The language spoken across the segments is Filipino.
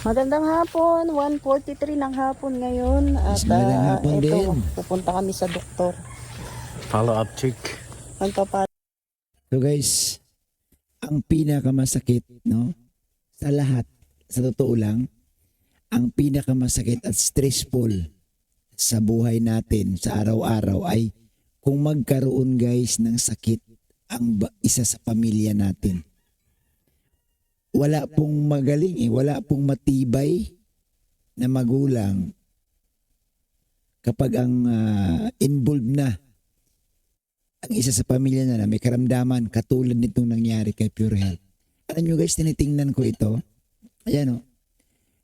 Magandang hapon, 1:43 ng hapon ngayon at Magandang hapon ito, din. pupunta kami sa doktor. Follow-up check. Magpapa So guys, ang pinakamasakit, no? Sa lahat, sa totoo lang, ang pinakamasakit at stressful sa buhay natin sa araw-araw ay kung magkaroon guys ng sakit ang isa sa pamilya natin. Wala pong magaling wala pong matibay na magulang kapag ang involved na ang isa sa pamilya na may karamdaman katulad nitong nangyari kay Pure Health. Alam nyo guys, tinitingnan ko ito. Ayan o.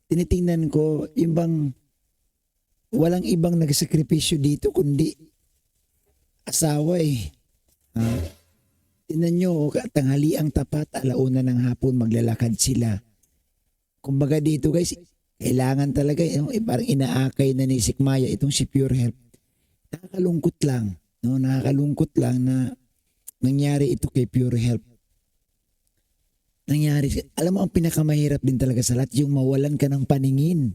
Tinitingnan ko yung bang walang ibang nagsakripisyo dito kundi asawa eh. Tingnan nyo, tanghaliang tapat, alauna ng hapon, maglalakad sila. Kumbaga dito guys, kailangan talaga, parang inaakay na ni Sikmaya itong si Pure Health. Nakakalungkot lang. No, nakakalungkot lang na nangyari ito kay Pure Health. Nangyari, alam mo ang pinakamahirap din talaga sa lahat, yung mawalan ka ng paningin.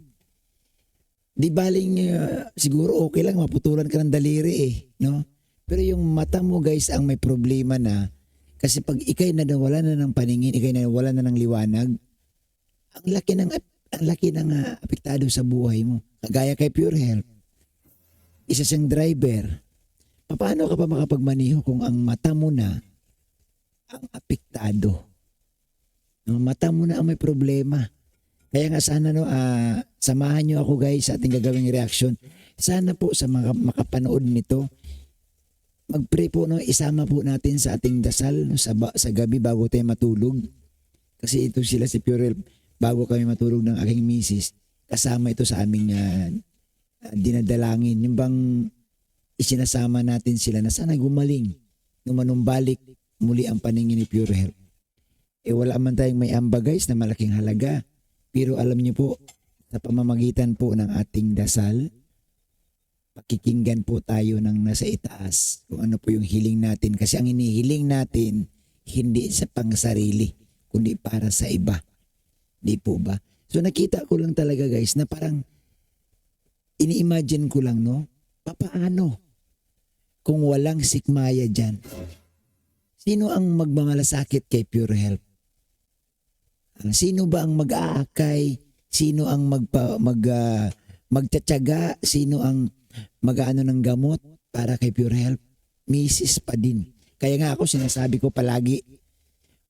Di baling siguro okay lang, maputulan ka ng daliri eh. No? Pero yung mata mo guys ang may problema na, kasi pag ikay na nawala na ng paningin, ikay na nawala na ng liwanag, ang laki ng apektado sa buhay mo. Kagaya kay Pure Health. Isa siyang driver. Paano ka pa makapagmaniho kung ang mata mo na ang apektado? Ang mata mo na ang may problema. Kaya nga sana samahan nyo ako guys sa ating gagawing reaction. Sana po sa mga makapanood nito, mag-pray po, no, isama po natin sa ating dasal no, sa gabi bago tayo matulog. Kasi ito sila si Pure Health, bago kami matulog ng aking misis, kasama ito sa aming dinadalangin. Yung bang isinasama natin sila na sana gumaling, manumbalik muli ang paningin ni Pure Health. Wala man tayong may amba guys na malaking halaga. Pero alam niyo po, sa pamamagitan po ng ating dasal, pakikinggan po tayo ng nasa itaas kung ano po yung hiling natin. Kasi ang inihiling natin, hindi sa pangsarili, kundi para sa iba. Di po ba? So nakita ko lang talaga guys na parang ini-imagine ko lang, no? Papaano kung walang sikmaya dyan? Sino ang magmamalasakit kay Pure Health? Sino ba ang mag-aakay? Sino ang magtsatsaga? Sino ang mag-aano ng gamot para kay Pure Health? Misis pa din. Kaya nga ako sinasabi ko palagi,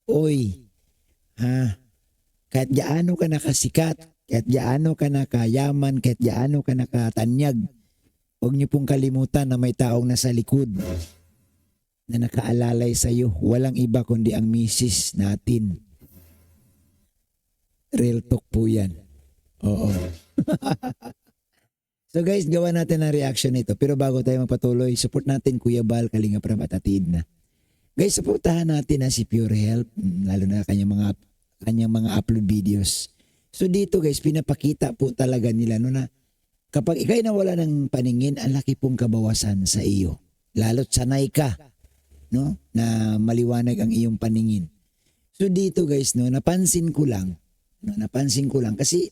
oy, kahit gaano ka nakasikat, kahit gaano ka nakayaman, kahit gaano ka nakatanyag, huwag niyo pong kalimutan na may taong nasa likod na nakaalalay sa iyo. Walang iba kundi ang misis natin. Real talk po yan. Oo. So guys, gawa natin ang reaction nito. Pero bago tayo magpatuloy, support natin Kuya Bal, Kalinga Prab at Atid na. Guys, supportahan natin na si Pure Health, lalo na kanyang mga upload videos. So dito guys, pinapakita po talaga nila no, na kapag ikay nawala ng paningin, ang laki pong kabawasan sa iyo. Lalo't sanay ka, no, na maliwanag ang iyong paningin. So dito guys, no, napansin ko lang kasi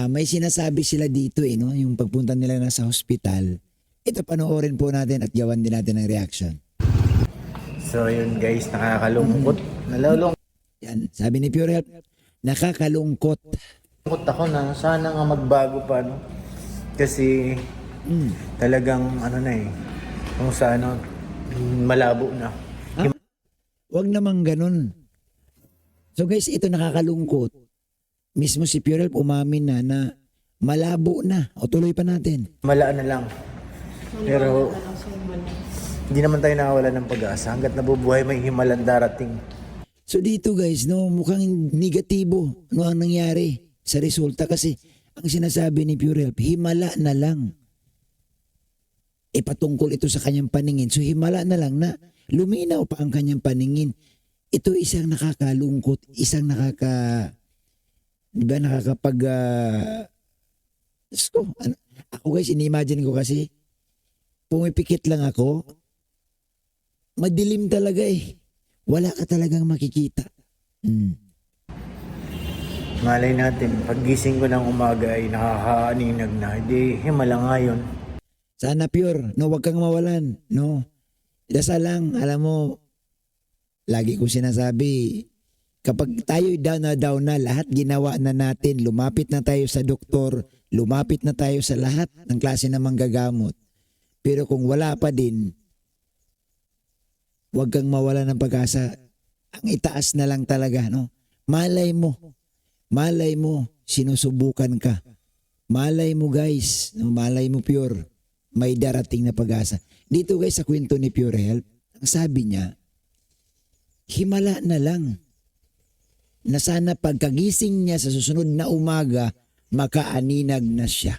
may sinasabi sila dito no, yung pagpunta nila na sa hospital. Ito panoorin po natin at gawan din natin ng reaction. So yun guys, nakakalungkot. Nalulungkot Yan, sabi ni Pure Health, nakakalungkot. ako na sana nga magbago pa, no? Kasi talagang kung sa malabo na. Huwag namang ganun. So guys, ito nakakalungkot. Mismo si Pure Health umamin na malabo na. O tuloy pa natin. Malaan na lang. Pero hindi naman tayo nakawala ng pag-asa. Hanggat nabubuhay may himalang darating. So dito guys, no, mukhang negatibo no ang nangyari sa resulta kasi ang sinasabi ni Pure Health, himala na lang. Patungkol ito sa kanyang paningin. So himala na lang na luminaw pa ang kanyang paningin. Ito isang nakakalungkot, isang nakakapag ako guys, ini-imagine ko kasi pumipikit lang ako, madilim talaga eh. Wala ka talagang makikita. Malay natin, paggising ko ng umaga ay nakakaaninag na. Hindi, himala nga yun. Sana pure, no, wag kang mawalan, no. Dasal lang, alam mo, lagi ko sinasabi, kapag tayo'y down na, lahat ginawa na natin, lumapit na tayo sa doktor, lumapit na tayo sa lahat ng klase ng manggagamot. Pero kung wala pa din, huwag kang mawala ng pag-asa. Ang itaas na lang talaga, no? Malay mo, sinusubukan ka. Malay mo guys, no? Malay mo pure, may darating na pag-asa. Dito guys sa kwento ni Pure Health, ang sabi niya, himala na lang na sana pagkagising niya sa susunod na umaga, makaaninag na siya.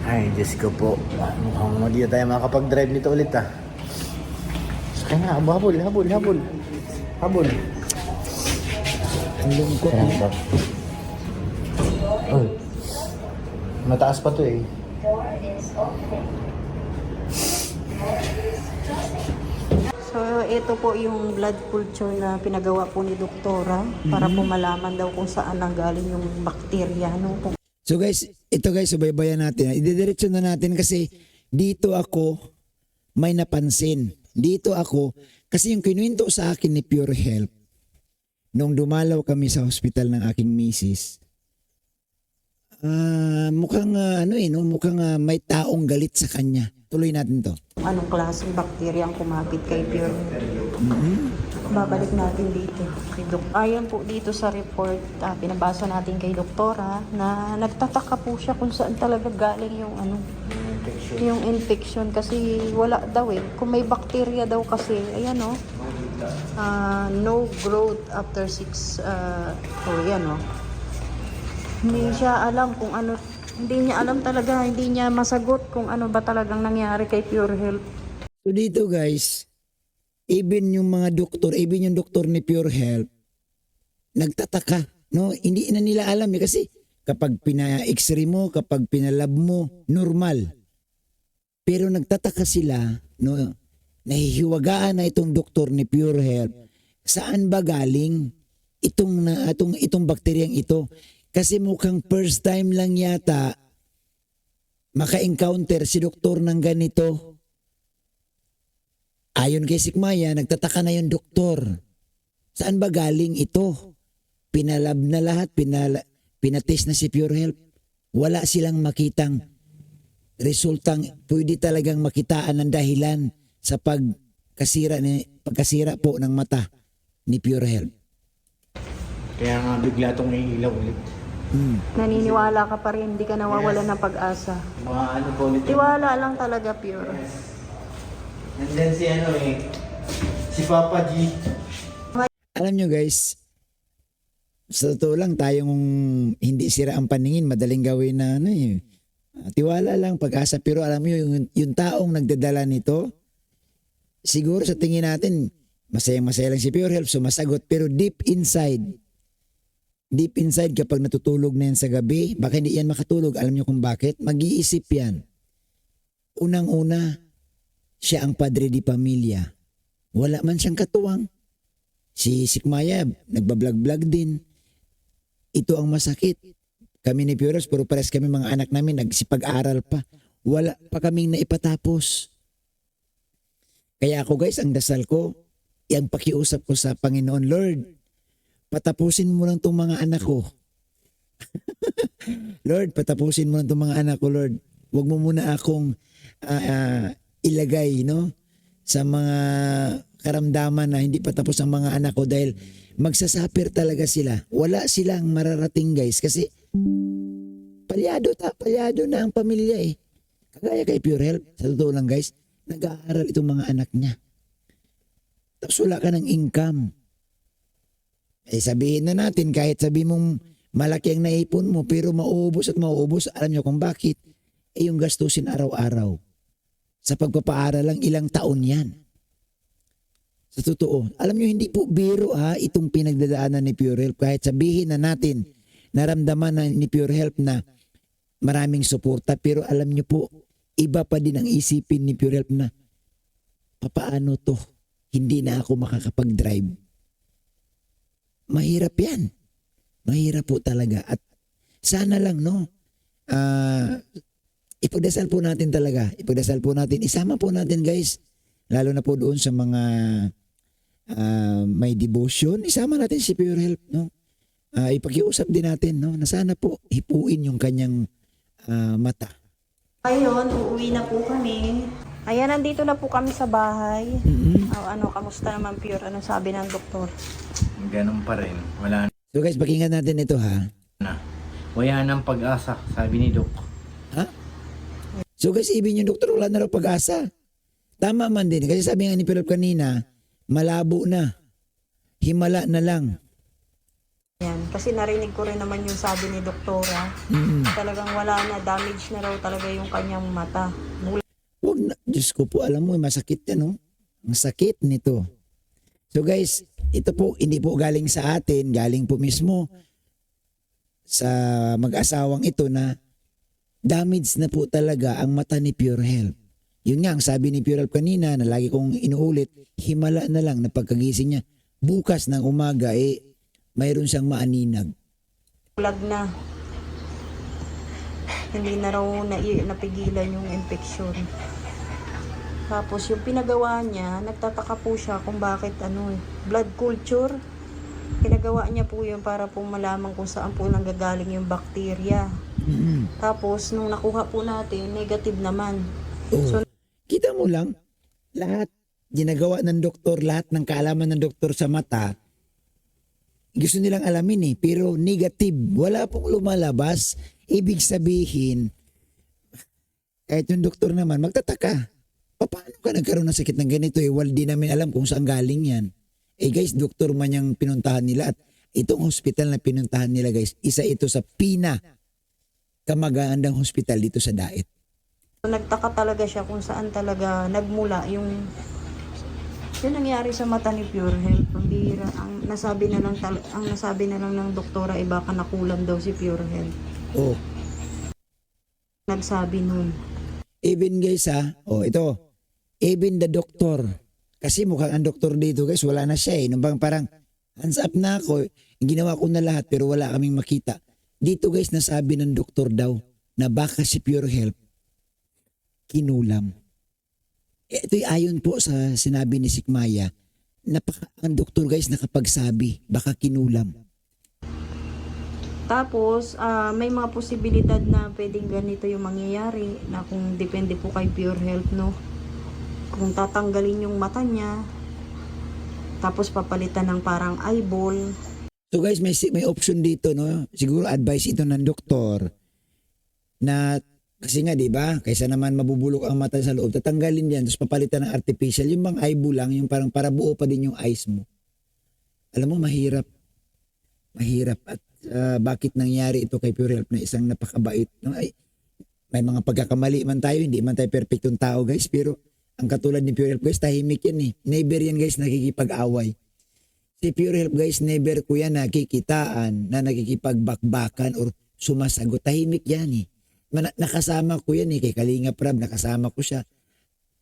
Ay, Diyos ko po. Mukhang hindi na tayo makakapag-drive nito ulit ah. Kaya nga, habol. Habol. Ang lungkot. Kaya ba? Uy. Mataas pa to eh. So, ito po yung blood culture na pinagawa po ni doktora para po malaman daw kung saan nanggaling yung bakterya. No? So guys, ito guys, subaybayan natin. Idediretso na natin kasi dito ako may napansin. Dito ako, kasi yung kinuwento sa akin ni Pure Health, nung dumalaw kami sa hospital ng aking misis, mukhang mukhang may taong galit sa kanya. Tuloy natin to. Anong klaseng bakterya ang kumapit kay Pure? Babalik natin dito. Kay Ayon po dito sa report, pinabasa natin kay doktora na nagtataka po siya kung saan talaga galing yung yung infection kasi wala daw eh. Kung may bakterya daw kasi, ayan o, no growth after 6, yan o. Hindi siya alam kung ano, hindi niya alam talaga, hindi niya masagot kung ano ba talagang nangyari kay Pure Health. So dito guys, even yung mga doktor, even yung doktor ni Pure Health, nagtataka, no? Hindi na nila alam eh kasi kapag pina-x-ray mo, kapag pinalab mo, normal. Pero nagtataka sila, no? Nahihiwagaan na itong doktor ni Pure Health. Saan ba galing itong bakteryang ito? Kasi mukhang first time lang yata maka-encounter si doktor ng ganito. Ayon kay Sikmaya, nagtataka na yung doktor. Saan ba galing ito? Pinalab na lahat, pinatest na si Pure Health. Wala silang makitang resultang pwede talagang makitaan ng dahilan sa pagkasira po ng mata ni Pure Health. Kaya nga bigla itong naiilaw ulit. Naniniwala ka pa rin, hindi ka nawawala ng pag-asa. Mga ano po ulit. Tiwala lang talaga, Pure. And then si Papa G. Alam nyo guys, sa totoo lang tayong hindi sira ang paningin, madaling gawin na tiwala lang, pag-asa. Pero alam nyo, yung taong nagdadala nito, siguro sa tingin natin, masayang-masaya lang si Pure Health, sumasagot. Pero deep inside kapag natutulog na yan sa gabi, baka hindi yan makatulog. Alam nyo kung bakit? Mag-iisip yan. Unang-una, siya ang padre di pamilya. Wala man siyang katuwang. Si Sikmaya, nagbablog-blog din. Ito ang masakit. Kami ni Pure Health, puro pares kami mga anak namin, nagsipag-aral pa. Wala pa kaming naipatapos. Kaya ako guys, ang dasal ko, yung pakiusap ko sa Panginoon, Lord, patapusin mo lang itong mga anak ko. Lord, patapusin mo lang itong mga anak ko, Lord. Huwag mo muna akong ilagay, no? Sa mga karamdaman na hindi patapos ang mga anak ko dahil magsasuffer talaga sila. Wala silang mararating guys kasi palyado na ang pamilya eh. Kagaya kay Pure Health, sa totoo lang guys, nag-aaral itong mga anak niya. Tapos wala ka ng income. Eh sabihin na natin, kahit sabi mong malaki ang naipon mo pero mauubos at mauubos, alam nyo kung bakit? Eh yung gastusin araw-araw. Sa pagpapaaral lang, ilang taon yan. Sa totoo, alam nyo hindi po biro itong pinagdadaanan ni Pure Health. Kahit sabihin na natin, naramdaman na ni Pure Health na maraming suporta, pero alam nyo po, iba pa din ang isipin ni Pure Health na papaano to? Hindi na ako makakapag-drive. mahirap yan. Mahirap po talaga. At sana lang, no, ipagdasal po natin talaga. Ipagdasal po natin. Isama po natin, guys. Lalo na po doon sa mga may devotion. Isama natin si Pure Health, no? Ipakiusap din natin, no, na sana po hipuin yung kanyang mata. Ayun, uuwi na po kami. Ayan, nandito na po kami sa bahay. Kamusta naman, Pure? Anong sabi ng doktor? Ganun pa rin. Wala So guys, pakinggan natin ito, ha. na. Wala ng pag-asa, sabi ni Doc. Ha? So guys, ibig yung doktor, wala na raw pag-asa. Tama man din. Kasi sabi nga ni Philip kanina, malabo na. Himala na lang. Yan. Kasi narinig ko rin naman yung sabi ni doktora. Talagang wala na, damage na raw talaga yung kanyang mata. Huwag na. Diyos ko po, alam mo, masakit yan, no? Ang sakit nito. So guys, ito po, hindi po galing sa atin, galing po mismo sa mag-asawang ito na damage na po talaga ang mata ni Pure Health. Yun nga, ang sabi ni Pure Health kanina na lagi kong inuulit, himala na lang na pagkagising niya. Bukas ng umaga, mayroon siyang maaninag. Bulag na. Hindi na raw napigilan yung infection. Tapos yung pinagawa niya, nagtataka po siya kung bakit blood culture. Pinagawa niya po yun para po malaman kung saan po nanggagaling yung bakterya. Tapos nung nakuha po natin, negative naman. So, kita mo lang, lahat ginagawa ng doktor, lahat ng kaalaman ng doktor sa mata, gusto nilang alamin pero negative. Wala pong lumalabas. Ibig sabihin, kahit yung doktor naman, magtataka. Paano ka nagkaroon ng sakit ng ganito? Di namin alam kung saan galing yan. Guys, doktor man yung pinuntahan nila at itong hospital na pinuntahan nila guys, isa ito sa kamagandang hospital dito sa Daet. Nagtaka talaga siya kung saan talaga nagmula yung nangyari sa mata ni Pure Health. Pambira. Ang nasabi na lang ng doktora baka nakulam daw si Pure Health. Oh. Nagsabi nun. Even guys ito. Even the doctor. Kasi mukhang ang doktor dito guys, wala na siya Nung bang parang hands up na ako. Ginawa ko na lahat pero wala kaming makita. Dito guys, nasabi ng doktor daw na baka si Pure Health kinulam. Ito'y ayon po sa sinabi ni Sikmaya. Ang doktor guys nakapagsabi, baka kinulam. Tapos, may mga posibilidad na pwedeng ganito yung mangyayari na kung depende po kay Pure Health, no? Kung tatanggalin yung mata niya, tapos papalitan ng parang eyeball. So guys, may option dito, no? Siguro advice ito ng doktor na kasi nga, di ba? Kaysa naman mabubulok ang mata sa loob, tatanggalin yan, tapos papalitan ng artificial. Yung bang eyeball lang, yung parang para buo pa din yung eyes mo. Alam mo, mahirap. Mahirap. At bakit nangyari ito kay Pure Health na isang napakabait? No? May mga pagkakamali man tayo, hindi man tayo perfectong tao guys, pero ang katulad ni Pure Health guys, tahimik yan Never yan guys nakikipag-away. Si Pure Health guys, never ko yan nakikitaan na nakikipagbakbakan or sumasagot. Tahimik yan Nakasama ko yan kay Kalinga Prab, nakasama ko siya.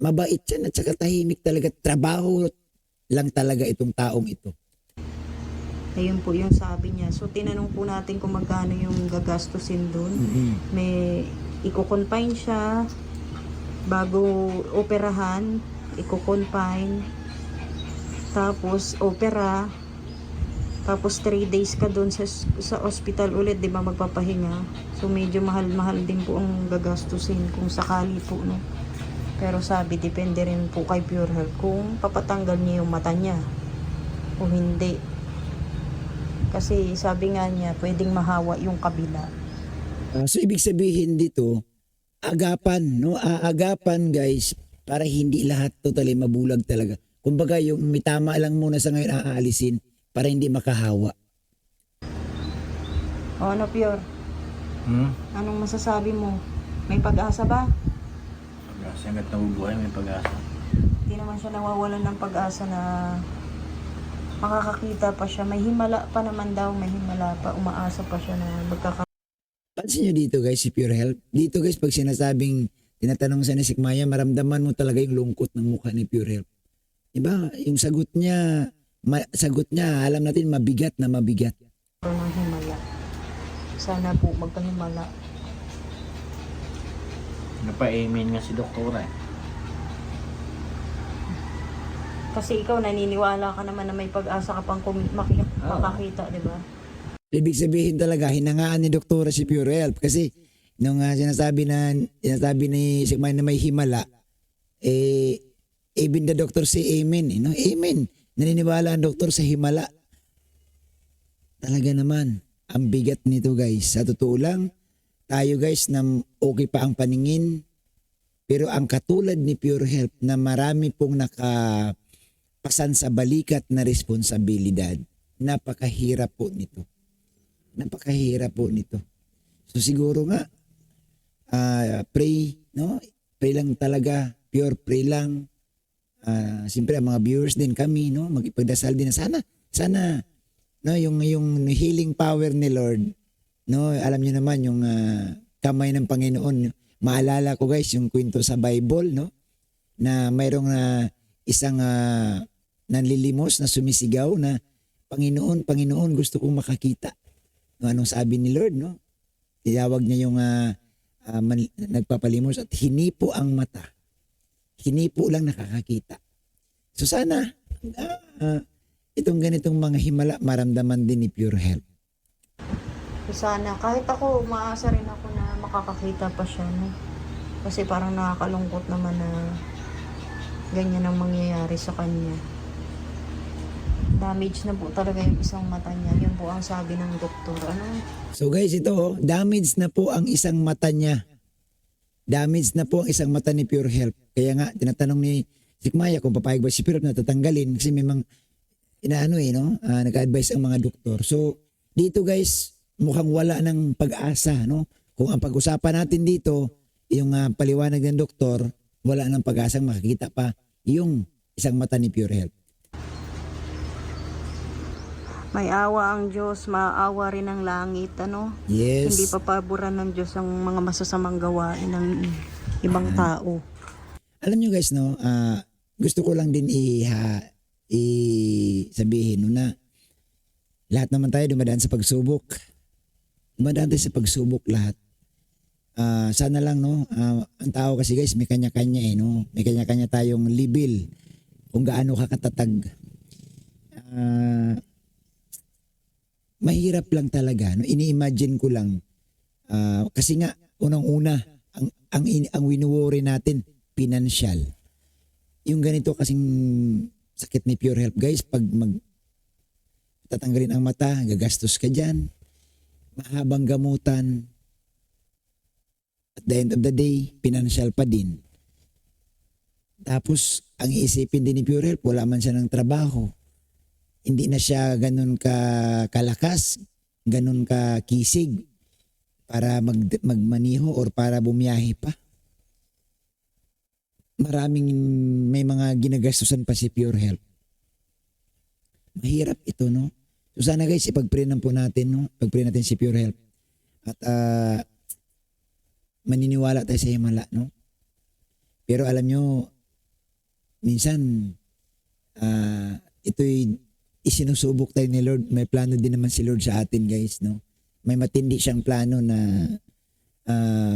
Mabait yan at saka tahimik talaga. Trabaho lang talaga itong taong ito. Ayun po yung sabi niya. So, tinanong po natin kung magkano yung gagastusin doon. May iko-confine siya bago operahan, iko-confine, tapos opera, tapos 3 days ka doon sa hospital ulit, di ba, magpapahinga. So, medyo mahal-mahal din po ang gagastusin kung sakali po, no? Pero sabi, depende rin po kay Pure Health kung papatanggal niya yung mata niya o hindi. Kasi sabi nga niya, pwedeng mahawa yung kabila. So ibig sabihin dito, agapan, no? Aagapan guys, para hindi lahat totally mabulag talaga. Kumbaga yung may tama lang muna sa ngayon aalisin para hindi makahawa. O ano, Pure? Anong masasabi mo? May pag-asa ba? Pag-asa, hanggat nabubuhay may pag-asa. Hindi naman siya nawawalan ng pag-asa na makakakita pa siya. May himala pa naman daw, may himala pa. Umaasa pa siya na Pansin nyo dito guys, si Pure Health. Dito guys, pag sinasabing, tinatanong sa ni Sikmaya, maramdaman mo talaga yung lungkot ng mukha ni Pure Health. Diba? Yung sagot niya, sagot niya, alam natin mabigat na mabigat. Pero ng himala. Sana po magkahimala. Napa-amen nga si doktora. Kasi ikaw naniniwala ka naman na may pag-asa ka pang makakita, di ba? Ibig sabihin talaga, hinangaan ni doktora si Pure Health. Kasi nung sinasabi ni Sigmay na may himala, even the doctor say amen. No? Amen. Naniniwala ang doktor sa himala. Talaga naman, ang bigat nito guys. Sa totoo lang, tayo guys na okay pa ang paningin. Pero ang katulad ni Pure Health na marami pong nakapasan sa balikat na responsibilidad, napakahirap po nito. Napakahirap po nito. So siguro nga, pray, no? Pray lang talaga, pure pray lang. Siyempre ang mga viewers din kami, no? Magipagdasal din na sana no, yung healing power ni Lord, no? Alam niyo naman yung kamay ng Panginoon. Maalala ko guys yung kwento sa Bible, no? Na mayroong isang nanlilimos na sumisigaw na Panginoon, Panginoon, gusto kong makakita. No, anong sabi ni Lord, no? Tiyawag niya yung nagpapalimos at hinipo ang mata. Hinipo lang nakakakita. So sana itong ganitong mga himala maramdaman din ni Pure Health. So sana, kahit ako, umaasa rin ako na makakakita pa siya, no? Kasi parang nakakalungkot naman na ganyan ang mangyayari sa kanya. Damage na po talaga yung isang mata niya. Yun po ang sabi ng doktor. Ano? So guys, ito, damage na po ang isang mata niya. Damage na po ang isang mata ni Pure Health. Kaya nga, tinatanong ni Sikmaya kung papayag ba si Pure Health na tatanggalin kasi may mga nag-advise ang mga doktor. So, dito guys, mukhang wala ng pag-asa, no? Kung ang pag-usapan natin dito, yung paliwanag ng doktor, wala ng pag-asang makikita pa yung isang mata ni Pure Health. May awa ang Diyos, maawa rin ang langit, ano? Yes. Hindi papaboran ng Diyos ang mga masasamang gawain ng ibang tao. Alam nyo guys, no, gusto ko lang din sabihin no, na lahat naman tayo dumadaan sa pagsubok. Dumadaan tayo sa pagsubok lahat. Sana lang, no, ang tao kasi guys, may kanya-kanya no? May kanya-kanya tayong level kung gaano ka katatag. Mahirap lang talaga, no? Ini-imagine ko lang. Kasi nga, unang-una, ang winuworry natin, financial. Yung ganito kasing sakit ni Pure Health, guys, pag tatanggalin ang mata, gagastos ka dyan, mahabang gamutan, at the end of the day, financial pa din. Tapos, ang iisipin din ni Pure Health, wala man siya ng trabaho. Hindi na siya ganun kalakas, ganun kisig para magmaniho or para bumiyahe pa. May mga ginagastusan pa si Pure Health. Mahirap ito, no? So sana guys, ipag-pray na po natin, no? Pag-pray natin si Pure Health. At maniniwala tayo sa himala, no? Pero alam nyo, minsan, ito'y isinusubok tayo ni Lord. May plano din naman si Lord sa atin, guys, no? May matindi siyang plano na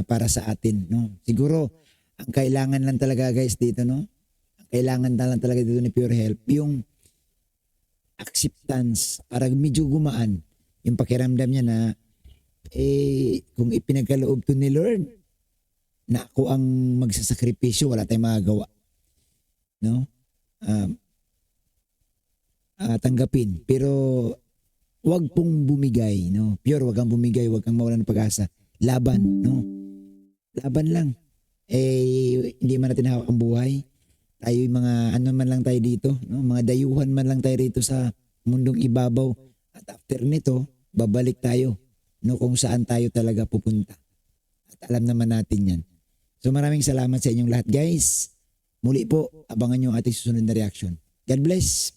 para sa atin, no? Siguro, ang kailangan lang talaga, guys, dito, no? Ang kailangan lang talaga dito ni Pure Health, yung acceptance, para medyo gumaan yung pakiramdam niya na kung ipinagkaloob to ni Lord na ako ang magsasakripisyo, wala tayong magagawa, no? Tanggapin. Pero wag pong bumigay, no? Pure, wag kang bumigay, wag kang mawalan ng pag-asa. Laban, no? Laban lang. Hindi man natin hawak ang buhay. Tayo mga ano man lang tayo dito, no? Mga dayuhan man lang tayo rito sa mundong ibabaw. At after nito, babalik tayo, no? Kung saan tayo talaga pupunta. At alam naman natin yan. So maraming salamat sa inyong lahat, guys. Muli po, abangan nyo ang ating susunod na reaction. God bless.